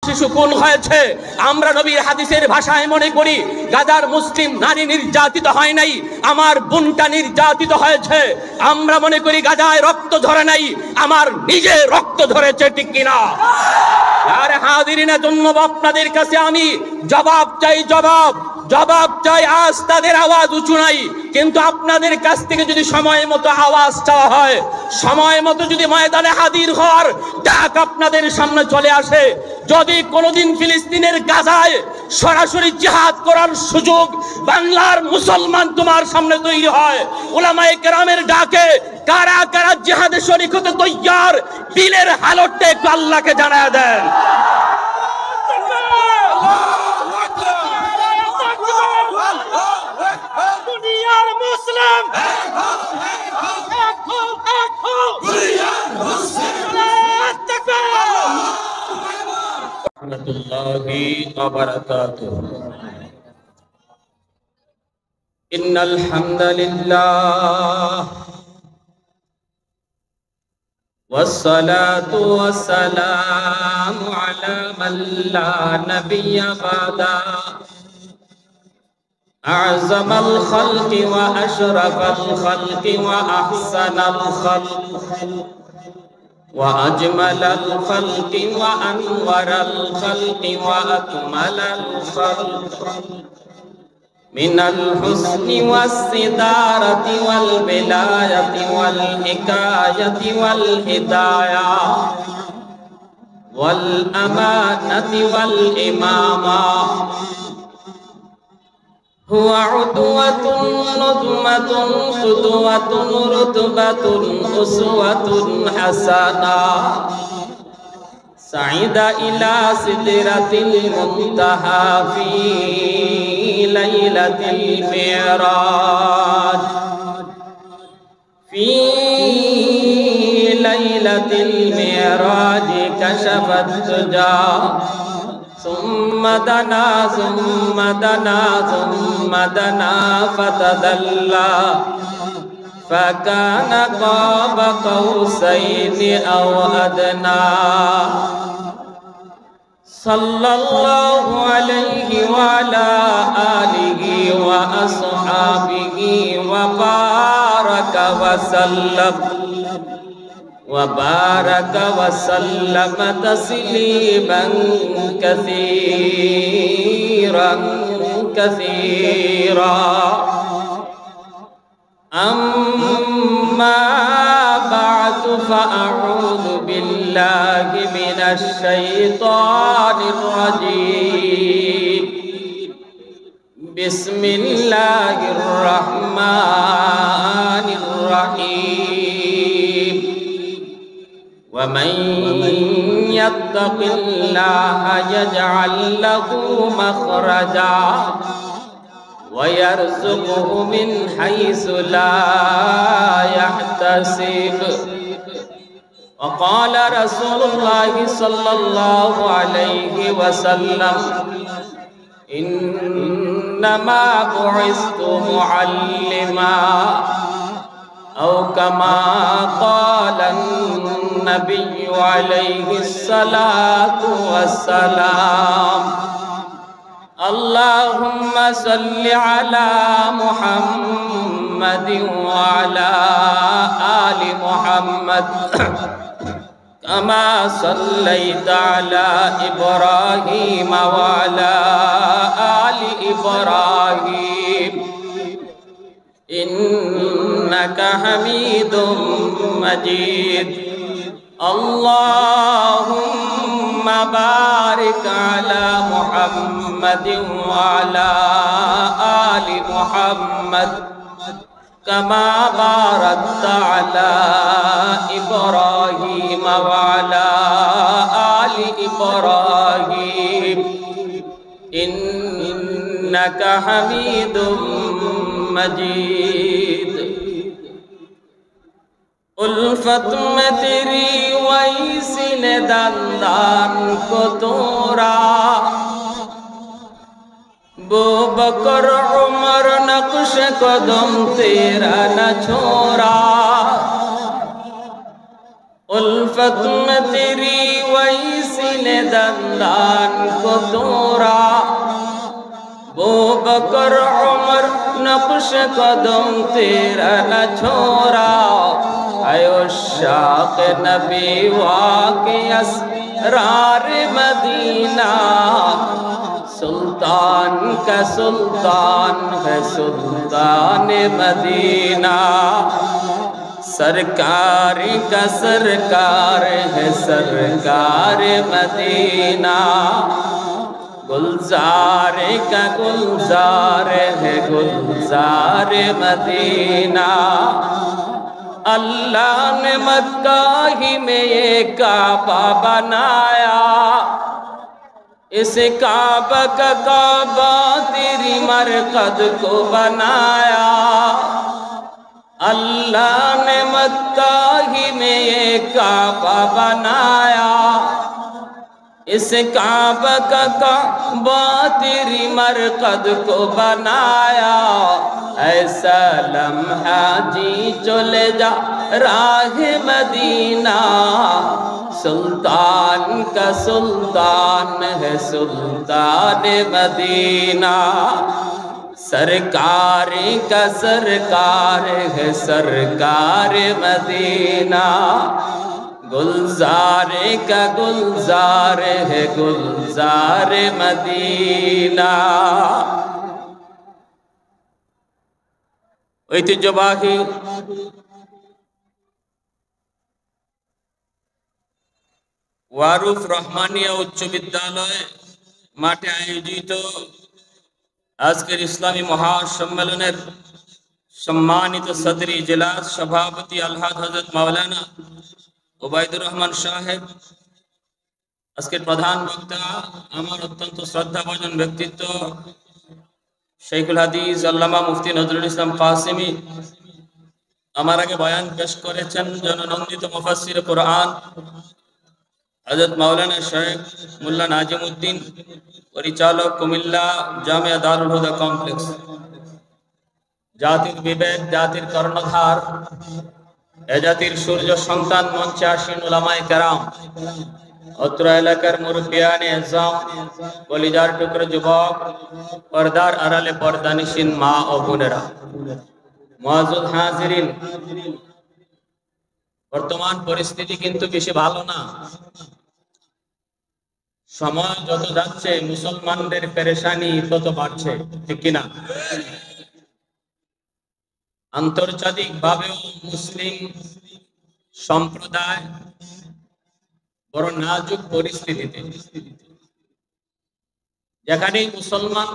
শিশু খুন হয়েছে। আমরা নবীর হাদিসের ভাষায় মনে করি গাজার মুসলিম নারী নির্যাতিত হয় নাই, আমার বোনটা নির্যাতিত হয়েছে। আমরা মনে করি গাজায় রক্ত ঝরে নাই, আমার নিজে রক্ত ঝরেছে, ঠিক কিনা? আর হাজিরিনা জন্য আপনাদের কাছে আমি জবাব চাই, জবাব চাই। আজ তাদের আওয়াজ উঁচু নাই, কিন্তু আপনাদের কাছ থেকে যদি সময় মতো আওয়াজ চাওয়া হয়, সময় মতো যদি ময়দানে হাজির হওয়ার ডাক আপনাদের সামনে চলে আসে, যদি কোনোদিন ফিলিস্তিনের গাজায় সরাসরি জিহাদ করার সুযোগ বাংলার মুসলমান তোমার সামনে তৈরি হয়, উলামায়ে কেরামের ডাকে কারা কারা জিহাদে শরীক হতে তৈয়ার, দিলের হালতটা একটু আল্লাহকে জানায়া দেন। দুনিয়ার মুসলিম রাহমাতুল্লাহি ওয়া বারাকাতুহু। ইন্নাল হামদালিল্লাহ والصلاة والسلام على من لا نبي بعده أعظم الخلق وأشرف الخلق وأحسن الخلق وأجمل الخلق وأنور الخلق وأكمل الخلق من الحسن والصدارة والبلاية والحكاية والهداية والأمانة والإمامة هو عدوة نظمة قدوة رتبة أسوة حسنة سعيد إلى سدرة المنتهى في ليلة المعراج في ليلة المعراج كشف الدجى ثم دنا ثم دنا ثم دنا فتدلى فكان قاب قوسين أو أدنى صلى الله عليه وعلى آله وأصحابه وبارك وسلم تسليما كثيرا أما بعد فأعوذ بالله من الشيطان الرجيم بسم الله الرحمن الرحيم ومن يتق الله يجعل له مخرجا ويرزقه من حيث لا يحتسب وقال رسول الله صلى الله عليه وسلم إنما بعثت معلما أو كما قال النبي عليه الصلاة والسلام اللهم صل على محمد وعلى آل محمد كما صليت على إبراهيم وعلى آل إبراهيم إنك حميد مجيد اللهم بارك على محمد وعلى آل محمد كما باركت على إبراهيم وعلى آل إبراهيم إنك حميد مجيد उल्फत में तेरी वैसी ने दंदान को तोड़ा बो बकर उमर नक्श कदम तेरा न छोड़ा उल्फत में तेरी वैसी सीने दंदान को तोड़ा वो बकर उमर नक्श कदम तेरा न छोड़ा आयो शाक़ नबी वाक़े असरार मदीना सुल्तान का सुल्तान है सुल्तान मदीना सरकार का सरकार है सरकार मदीना गुलजार का गुलजार है गुलजार मदीना अल्लाह ने मक्का ही में ये काबा बनाया इस काबा का काबा तेरी मरकद को बनाया अल्लाह ने मक्का ही में ये काबा बनाया इस काबा का काबा तेरी मरकद को बनाया ऐसा लम्हा जी चले जा राह मदीना सुल्तान का सुल्तान है सुल्तान मदीना सरकार का सरकार है सरकार मदीना गुलजार का गुलजार है गुलजार मदीना ঐতিহ্যবাহী ওয়ারুফ রহমানিয়া উচ্চ বিদ্যালয় মাঠে আয়োজিত আজকের ইসলামী মহাসম্মেলনের সম্মানিত সদরি ইজলাস সভাপতি আলহাজ হযরত মাওলানা ওবায়দুর রহমান সাহেব আজকের প্রধান বক্তা আমার অত্যন্ত শ্রদ্ধাভাজন ব্যক্তিত্ব शेखुल हदीस अल्लामा मुफ्ती नजरुल इस्लाम कासिमी আমার আগে বয়ান পেশ করেছেন জননন্দিত মুফাসসির কুরআন হযরত মাওলানা শেখ মোল্লা নাজিমউদ্দিন পরিচালক কুমিল্লা জামিয়া দারুল হুদা কমপ্লেক্স জাতির বিবেক জাতির কর্ণধার এ জাতির সূর্য সন্তান মঞ্চে আসীন উলামায়ে কেরাম অত্র এলাকার মুরব্বিয়ানে আযম কলিজার টুকরো যুবক পর্দার আড়ালে পর্দানিশীন মা ও বোনেরা মুআজ্জাজ হাজিরিন বর্তমান পরিস্থিতি কিন্তু বেশি ভালো না সময় যত যাচ্ছে মুসলমানদের পেরেশানি তত বাড়ছে ঠিক কি না আন্তর্জাতিক ভাবেও মুসলিম সম্প্রদায় বড় নাজুক পরিস্থিতিতে যেখানেই মুসলমান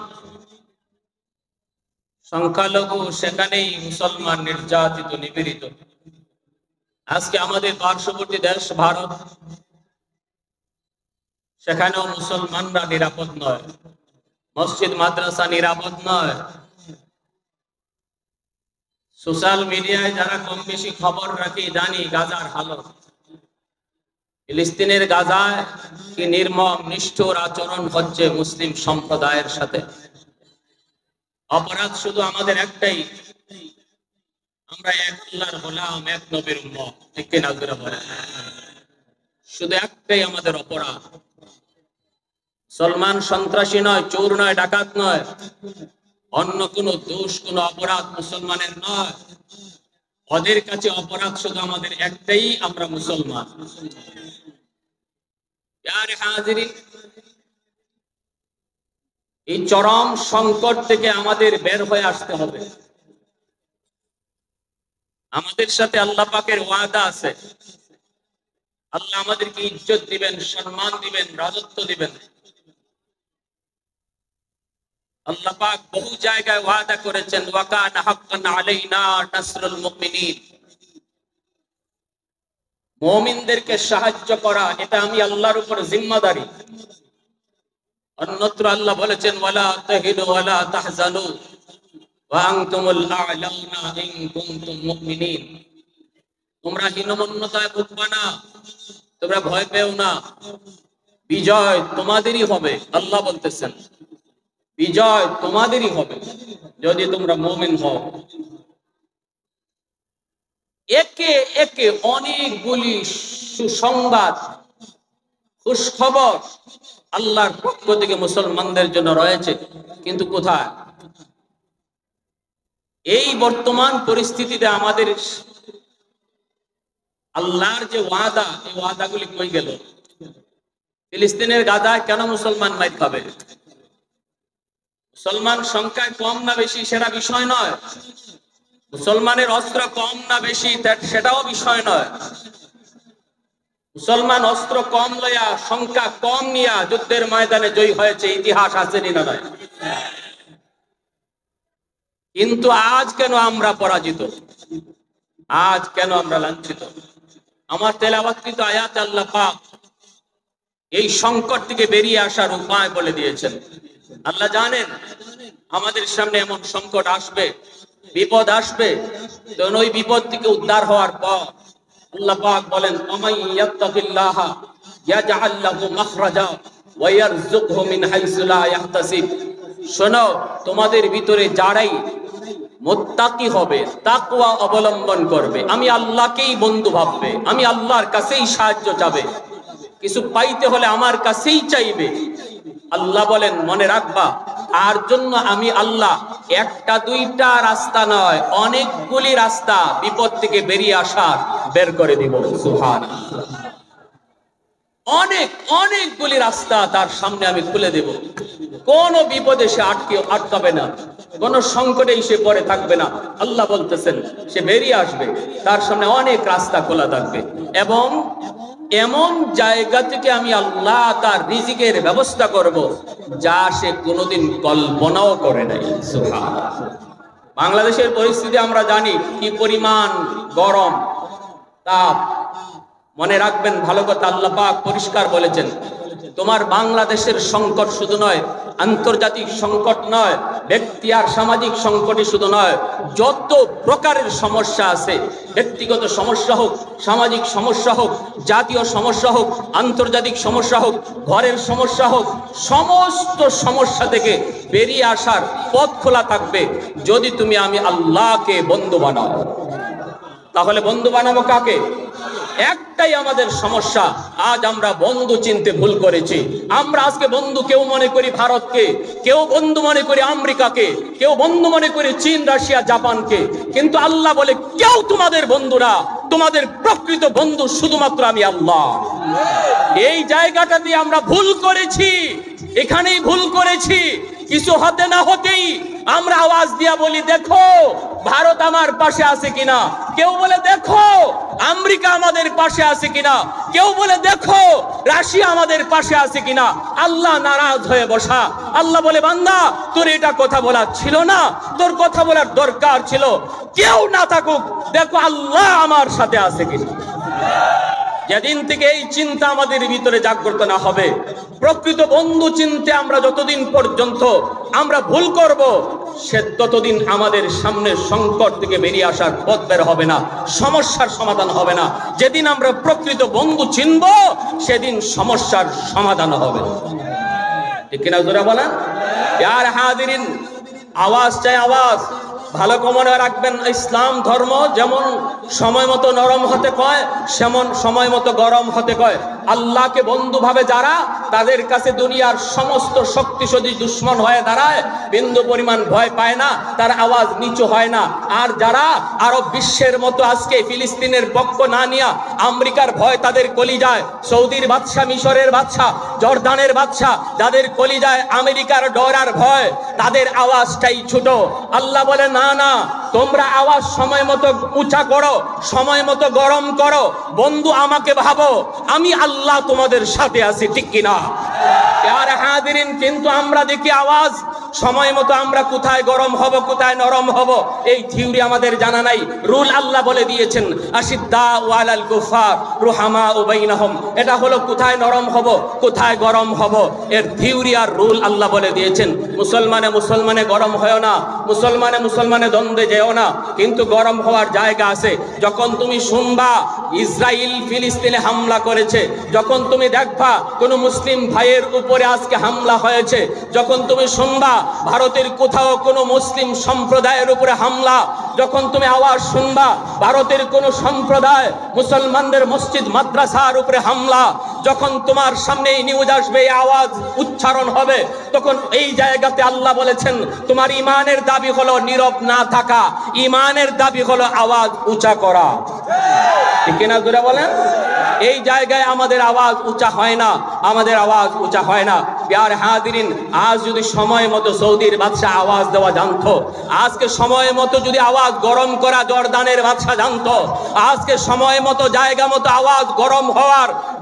সংখ্যালঘু সেখানেই মুসলমান নির্যাতিত নিপীড়িত আজকে আমাদের পার্শ্ববর্তী দেশ ভারত সেখানেও মুসলমানরা নিরাপদ নয় মসজিদ মাদ্রাসা নিরাপদ নয় সোশ্যাল মিডিয়ায় যারা কম বেশি খবর রাখি জানি গাজার হালত ফিলিস্তিনের গাজায় কি নির্মম নিষ্ঠুর আচরণ হচ্ছে মুসলিম সম্প্রদায়ের সাথে অপরাধ শুধু আমাদের একটাই আমরা এক আল্লাহর গোলাম এক নবীর উম্মত ঠিক কি না জোরে বলেন শুধু একটাই আমাদের অপরাধ সলমান সন্ত্রাসী নয় চোর নয় ডাকাত নয় অন্য কোন দোষ কোন অপরাধ মুসলমানের নয় ওদের কাছে অপরাধ শুধু আমাদের একটাই আমরা মুসলমান প্যারে হাজিরিন এই চরম সংকট থেকে আমাদের বের হয়ে আসতে হবে আমাদের সাথে আল্লাহ পাকের ওয়াদা আছে আল্লাহ আমাদেরকে ইজ্জত দিবেন সম্মান দিবেন রাজত্ব দিবেন আল্লাহ পাক বহু জায়গায় ওয়াদা করেছেন ওয়া কানা হাক্কান আলাইনা নাসরুল মুমিনিন মুমিনদেরকে সাহায্য করা এটা আমি আল্লাহর উপর জিম্মাদারি অন্যত্র আল্লাহ বলেছেন ওয়ালা তাহিনু ওয়ালা তাহজানু ওয়া আনতুমুল আ'লাউনা ইন কুনতুম মুমিনিন তোমরা হীনমন্যতায় ভুগবা না তোমরা ভয় পেও না বিজয় তোমাদেরই হবে আল্লাহ বলতেছেন বিজয় তোমাদেরই হবে যদি তোমরা মুমিন হও একে একে অনেকগুলি সুসংবাদ খুশখবর আল্লাহর পক্ষ থেকে মুসলমানদের জন্য রয়েছে, কিন্তু কোথায়? এই বর্তমান পরিস্থিতিতে আমাদের আল্লাহর যে ওয়াদা, এই ওয়াদাগুলি কই গেল? ফিলিস্তিনের গাজায় কেন মুসলমান মাইর খাবে? মুসলমান সংখ্যায় কম না বেশি সেটা বিষয় নয়, মুসলমানের অস্ত্র কম না বেশি সেটাও বিষয় নয়। মুসলমান অস্ত্র কম লইয়া, সংখ্যা কম নিয়া যুদ্ধের ময়দানে জয়ী হয়েছে, ইতিহাস আছে না নয়? কিন্তু আজ কেন আমরা পরাজিত? আজ কেন আমরা লাঞ্ছিত? আমার তেলাওয়াতকৃত আয়াত আল্লাহ পাক এই সংকট থেকে বেরিয়ে আসার উপায় বলে দিয়েছেন। আল্লাহ জানেন আমাদের সামনে এমন সংকট আসবে, বিপদ আসবে, তখন ওই বিপদ থেকে উদ্ধার হওয়ার পর আল্লাহ পাক বলেন, ওমাই ইয়াত্তাকিল্লাহা ইয়াজআল লাহু মাখরাজা ওয়া ইয়ারযুকহু মিন হাইসু লা ইয়াহতাসিব। শোনো, তোমাদের ভিতরে যারাই মুত্তাকি হবে, তাকওয়া অবলম্বন করবে, আমি আল্লাহকেই বন্ধু ভাববে, আমি আল্লাহর কাছেই সাহায্য চাবে, কিছু পাইতে হলে আমার কাছেই চাইবে, আল্লাহ বলেন মনে রাখবা তার জন্য আমি আল্লাহ একটা দুইটা রাস্তা নয়, অনেকগুলি রাস্তা বিপদ থেকে বেরিয়ে আসার বের করে দিব। সুবহানাল্লাহ। অনেকগুলি রাস্তা তার সামনে আমি খুলে দেব। কোন বিপদে সে আটকাবে না, কোন সংকটে সে পড়ে থাকবে না। আল্লাহ বলতেছেন সে বেরিয়ে আসবে, তার সামনে অনেক রাস্তা খোলা থাকবে, এবং এমন জায়গা থেকে আমি আল্লাহ তার রিজিকের ব্যবস্থা করব যা সে কোনোদিন কল্পনাও করে নাই। সুবহানাল্লাহ। বাংলাদেশের পরিস্থিতি আমরা জানি কি পরিমাণ গরম, তাপ। মনে রাখবেন ভালো কথা, আল্লাহ পাক পরিষ্কার বলেছেন, তোমার বাংলাদেশের সংকট শুধু নয়, আন্তর্জাতিক সংকট নয়, ব্যক্তি আর সামাজিক সংকটই শুধু নয়, যত প্রকারের সমস্যা আছে, ব্যক্তিগত সমস্যা হোক, সামাজিক সমস্যা হোক, জাতীয় সমস্যা হোক, আন্তর্জাতিক সমস্যা হোক, ঘরের সমস্যা হোক, সমস্ত সমস্যা থেকে বেরিয়ে আসার পথ খোলা থাকবে যদি তুমি আমি আল্লাহকে বন্ধু বানাও। তাহলে বন্ধু বানাবো কাকে? একটাই আমাদের সমস্যা, আজ আমরা বন্ধু চিনতে ভুল করেছি। আমরা আজকে বন্ধু কেউ মনে করি ভারতকে, কেউ বন্ধু মনে করি আমেরিকাকে, কেউ বন্ধু মনে করি চীন, রাশিয়া, জাপানকে, কিন্তু আল্লাহ বলে কেউ তোমাদের বন্ধু না, তোমাদের প্রকৃত বন্ধু শুধুমাত্র আমি আল্লাহ। এই জায়গাটা দিয়ে আমরা ভুল করেছি, এখানেই ভুল করেছি। কিছু হতে না হতেই আমরা আওয়াজ দিয়া বলি দেখো ভারত আমার পাশে আছে কিনা, কেউ বলে দেখো আমেরিকা আমাদের পাশে আছে কিনা, কেউ বলে দেখো রাশিয়া আমাদের পাশে আছে কিনা। আল্লাহ নারাজ হয়ে বসা। আল্লাহ বলে বান্দা তোর এটা কথা বলার ছিল না, তোর কথা বলার দরকার ছিল কেউ না থাকুক, দেখো আল্লাহ আমার সাথে আছে কিনা। যেদিন থেকে এই চিন্তা আমাদের ভিতরে জাগ্রত না হবে, প্রকৃত বন্ধু চিনতে আমরা যতদিন পর্যন্ত আমরা ভুল করব, সে ততদিন আমাদের সামনে সংকট থেকে বেরিয়ে আসার পথ বের হবে না, সমস্যার সমাধান হবে না। যেদিন আমরা প্রকৃত বন্ধু চিনব সেদিন সমস্যার সমাধান হবে। ঠিক কিনা জোরে বলেন? ইয়ার হাজিরিন, আওয়াজ চাই আওয়াজ। ভালো মনে রাখবেন, ইসলাম ধর্ম যেমন সময় মতো নরম হতে কয়, সেমন সময় মতো গরম হতে কয়। আল্লাহকে বন্ধু ভাবে যারা, তাদের কাছে দুনিয়ার সমস্ত শক্তিশালী দুশ্মন হয়ে দাঁড়ায়, বিন্দু পরিমাণ ভয় পায় না, তার আওয়াজ নিচু হয় না। আর যারা আরব বিশ্বের মতো আজকে ফিলিস্তিনের পক্ষ না নিয়া আমেরিকার ভয় তাদের কলিজায়, সৌদির বাদশা, মিশরের বাদশা, জর্দানের বাদশা, যাদের কলিজায় আমেরিকার ডর আর ভয়, তাদের আওয়াজটাই ছোট। আল্লাহ বলে না না, তোমরা আওয়াজ সময় মতো উঁচা করো, সময় মতো গরম করো, বন্ধু আমাকে ভাবো, আমি আল্লাহ তোমাদের সাথে আছি। ঠিক কিনা? আর হাজিরিন, কিন্তু আমরা দেখি আওয়াজ সময় মতো আমরা কোথায় গরম হব, কোথায় নরম হব, এই থিওরি আমাদের জানা নাই। রুল আল্লাহ বলে দিয়েছেন, আশিদ্দা ওয়ালাল কুফার রুহামাউ বাইনাহুম। এটা হলো কোথায় নরম হব, কোথায় গরম হব, এর থিওরি আর রুল আল্লাহ বলে দিয়েছেন। মুসলমানে গরম হয় না, মুসলমানে দ্বন্দ্বে যেও না, কিন্তু গরম হওয়ার জায়গা আছে। যখন তুমি শুনবা ইসরায়েল ফিলিস্তিনে হামলা করেছে, যখন তুমি দেখবা কোন মুসলিম ভাইয়ের উপরে আজকে হামলা হয়েছে, যখন তুমি শুনবা ভারতের কোথাও কোনো মুসলিম সম্প্রদায়ের উপরে হামলা যখন তুমি আওয়াজ শুনবা, ভারতের কোনো সম্প্রদায় মুসলমানদের মসজিদ মাদ্রাসার উপরে হামলা যখন তোমার সামনে নিউজ আসবে, আওয়াজ উচ্চারণ হবে, তখন এই জায়গাতে আল্লাহ বলেছেন তোমার ইমানের দাবি হলো নীরব না থাকা, ইমানের দাবি হলো আওয়াজ উঁচা করা। ঠিক কিনা জোরে বলেন? এই জায়গায় আমাদের আওয়াজ উঁচা হয় না, আমাদের আওয়াজ উঁচা হয় না। প্যারে হাজিরিন, আজ যদি সময় মতো সৌদির বাদশাহ আওয়াজ দেওয়া জানতো, আজকে সময় মতো যদি আওয়াজ গরম করা জর্দানের বাদশাহ জানতো, আজকে সময় মতো জায়গা মতো আওয়াজ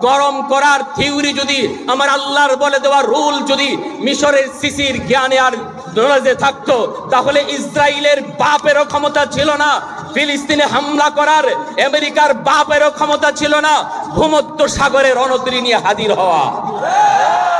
গরম করার থিওরি যদি আমার আল্লাহর বলে দেওয়া রুল যদি মিশরের সিসির জ্ঞানে আর নলেজে থাকতো, তাহলে ইসরায়েলের বাপেরও ক্ষমতা ছিল না ফিলিস্তিনে হামলা করার, আমেরিকার বাপেরও ক্ষমতা ছিল না ভূমধ্য সাগরের রণতরী নিয়ে হাজির হওয়া।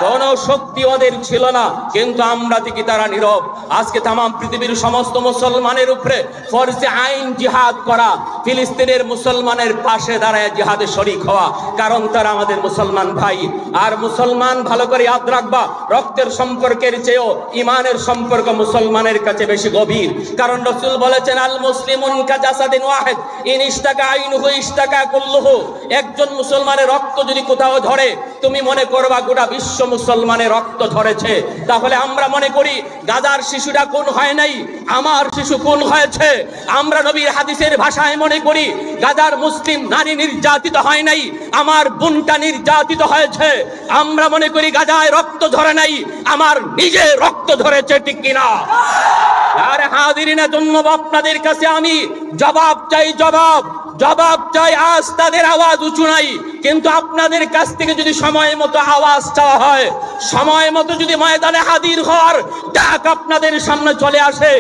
কোন শক্তি ওদের ছিল না, কিন্তু আমরা থেকে তারা নীরব। আজকে তাম পৃথিবীর সমস্ত মুসলমানের উপরে ফরজে আইন জিহাদ করা, ফিলিস্তিনের মুসলমানের পাশে দাঁড়ায় জিহাদে শরীক হওয়া, কারণ তারা আমাদের মুসলমান ভাই। আর মুসলমান ভালো করে ইয়াদ রাখবা, রক্তের সম্পর্কের চেয়েও ইমানের সম্পর্ক মুসলমানের কাছে বেশি গভীর। কারণ রাসূল বলেছেন আল মুসলিমুন কাজাসাদিন ওয়াহিদ ইন ইশতাকা আইনুহু ইশতাকা কুল্লুহু। একজন মুসলমানের রক্ত যদি কোথাও ধরে, তুমি মনে করবা গোটা বিশ্ব মুসলমানের রক্ত ধরেছে। তাহলে আমরা মনে করি গাজার শিশুরা কোন হয় নাই, আমার শিশু কোন হয়েছে। আমরা নবীর হাদিসের ভাষায় মনে করি গাজার মুসলিম নারী নির্যাতিত হয় নাই, আমার বোনটা নির্যাতিত হয়েছে। আমরা মনে করি গাজায় রক্ত ধরে নাই, আমার নিজে রক্ত ধরেছে। ঠিক কিনা? আর হাজিরিনের জন্য আপনাদের কাছে আমি জবাব চাই। আজ তাদের আওয়াজ উঁচু নাই, কিন্তু আপনাদের কাছ থেকে যদি সময় মতো আওয়াজ চাওয়া হয়, সময় মতো যদি ময়দানে হাজির হওয়ার ডাক আপনাদের সামনে চলে আসে,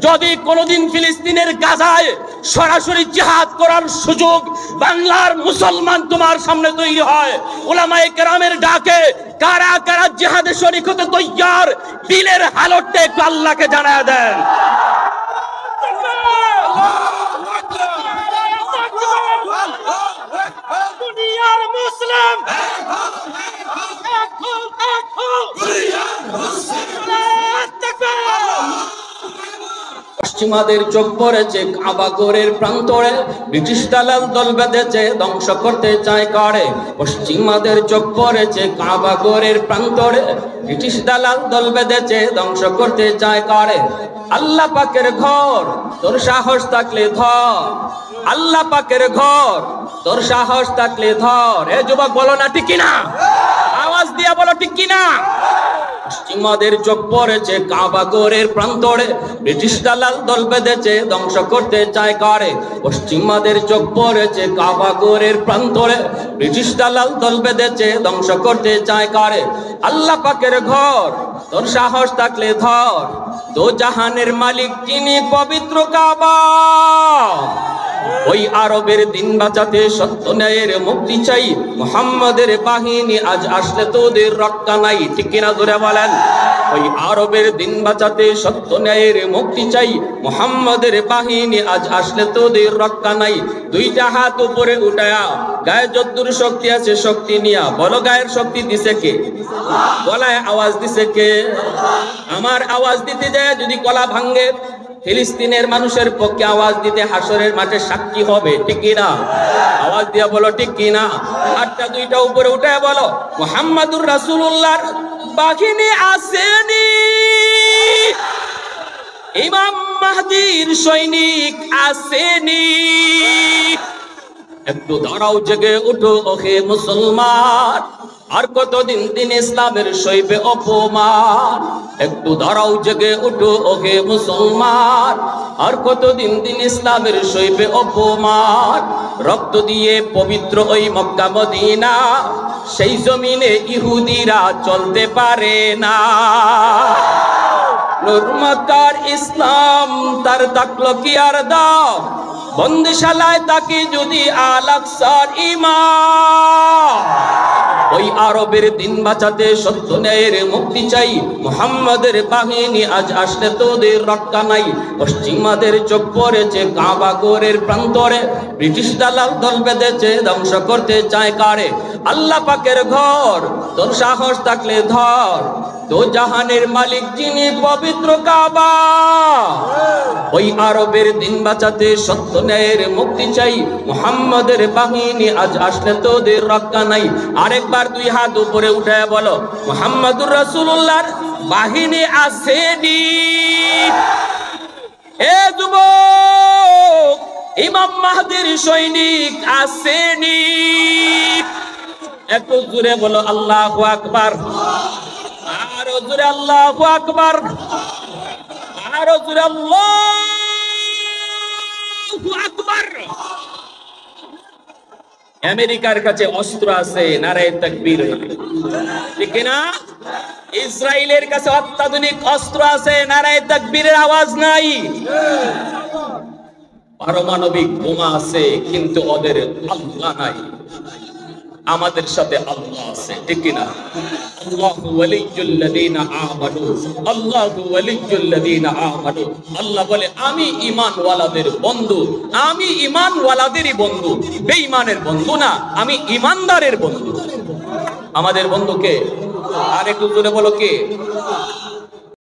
যদি কোনোদিন ফিলিস্তিনের গাজায় সরাসরি জিহাদ করার সুযোগ বাংলার মুসলমান তোমার সামনে তৈরি হয়, উলামায়ে কেরামের ডাকে কারা কারা জিহাদে শরীক হতে তৈয়ার, দিলের হালতটা একটু আল্লাহকে জানায় দেন। দুনিয়ার মুসলিম পশ্চিমাদের চোখ পড়েছে কাবা ঘরের প্রান্তরে, ব্রিটিশ দালাল দল বেঁধেছে ধ্বংস করতে চায় করে। পশ্চিমাদের চোখ পড়েছে কাবা ঘরের প্রান্তরে, ব্রিটিশ দালাল দল বেঁধেছে ধ্বংস করতে চায় করে। আল্লাহ পাকের ঘর তোর সাহস থাকলে ধর, আল্লাহ পাকের ঘর তোর সাহস থাকলে ধর। এ যুবক বলো না ঠিক কিনা? আওয়াজ দিয়া বলো ঠিক কিনা? পশ্চিমাদের চোখ পড়েছে কাবা ঘরের প্রান্তরে, ব্রিটিশ দালাল দল বেঁধেছে ধ্বংস করতে চায় করে। পশ্চিমাদের চোখ পড়েছে কাবা ঘরের প্রান্তরে, ব্রিটিশ দালাল দল বেঁধেছে ধ্বংস করতে চায় করে। আল্লাহ পাকের ঘর তোর সাহস থাকলে ধর, তো জাহানের মালিক যিনি পবিত্র কাবা। ওই আরবের দিন বাঁচাতে সত্য ন্যায়ের মুক্তি চাই, মুহাম্মাদের বাহিনী আজ আসলে তোদের রক্ষা নাই। ঠিক কিনা জোরে বলেন? ওই আরবের দিন বাঁচাতে সত্য ন্যায়ের মুক্তি চাই, মুহাম্মাদের বাহিনী আজ আসলে তোদের রক্ষা নাই। দুইটা হাত উপরে উঠায়া গায়ে যদ্দুর শক্তি আছে শক্তি নিয়া বলো, গায়ের শক্তি দিছে কে? গলায় আওয়াজ দিছে কে? আমার আওয়াজ দিতে যায় যদি গলা ভাঙ্গে, ফিলিস্তিনের মানুষের পক্ষে আওয়াজ দিতে হাসরের মাঠে সাক্ষী হবে। ঠিক কিনা? আওয়াজ দিয়া বলো ঠিক কিনা? হাতটা দুইটা উপরে উঠায় বলো মুহাম্মাদুর রাসূলুল্লাহর বাহিনী আসেনি, ইমাম মাহদীর সৈনিক আসেনি। একটু দাঁড়াও, জেগে উঠো ওহে মুসলমান, আর কতদিন দিন ইসলামের সইবে অপমান। একটু দাঁড়াও, জেগে উঠো ওহে মুসলমান, আর কতদিন দিন ইসলামের সইবে অপমান। রক্ত দিয়ে পবিত্র ওই মক্কা মদিনা, সেই জমিনে ইহুদিরা চলতে পারে না। নূর মক্কার ইসলাম তার থাকলো কি আর দাম, বন্দিশালায় তাকে যদি আল আকসার ইমাম। ওই আরবের দিন বাঁচাতে সত্য ন্যায়ের মুক্তি চাই, মুহাম্মাদের বাহিনী আজ আসলে তোদের রক্ষা নাই। পশ্চিমাদের চোখ পড়েছে কাবা ঘরের প্রান্তরে, ব্রিটিশ দালাল দল বেঁধেছে ধ্বংস করতে চায় কারে। আল্লাহ পাকের ঘর তোর সাহস থাকলে ধর, তো জাহানের মালিক যিনি পবিত্র কাবা। ওই আরবের দিন বাঁচাতে সত্য ন্যায়ের মুক্তি চাই, মুহাম্মাদের বাহিনী আজ আসলে তোদের রক্ষা নাই। আরেকবার দুই হাত উপরে উঠে বলো, মুহাম্মাদুর রাসূলুল্লাহর বাহিনী আসেনি। এ যুবক, ইমাম মাহদির সৈনিক আসেনি। একটু জোরে বলো আল্লাহু আকবার, আরো জোরে আল্লাহু আকবার, আরো জোরে আল্লাহু আকবার। আমেরিকার কাছে অস্ত্র আছে, নারায়ে তাকবীর, ঠিক না? ইসরায়েলের কাছে অত্যাধুনিক অস্ত্র আছে, নারায়ে তাকবীরের আওয়াজ নাই। পারমাণবিক বোমা আছে, কিন্তু ওদের আল্লাহ নাই। আমাদের সাথে আল্লাহ আছে, ঠিক না? আল্লাহু ওয়ালিয়ুল লাযিনা আমানু, আল্লাহু ওয়ালিয়ুল লাযিনা আমানু। আল্লাহ বলে আমি ঈমানওয়ালাদের বন্ধু, আমি ঈমানওয়ালাদেরই বন্ধু, বেঈমানের বন্ধু না, আমি ঈমানদারের বন্ধু। আমাদের বন্ধু কে? আর একটু জোরে বলো কে?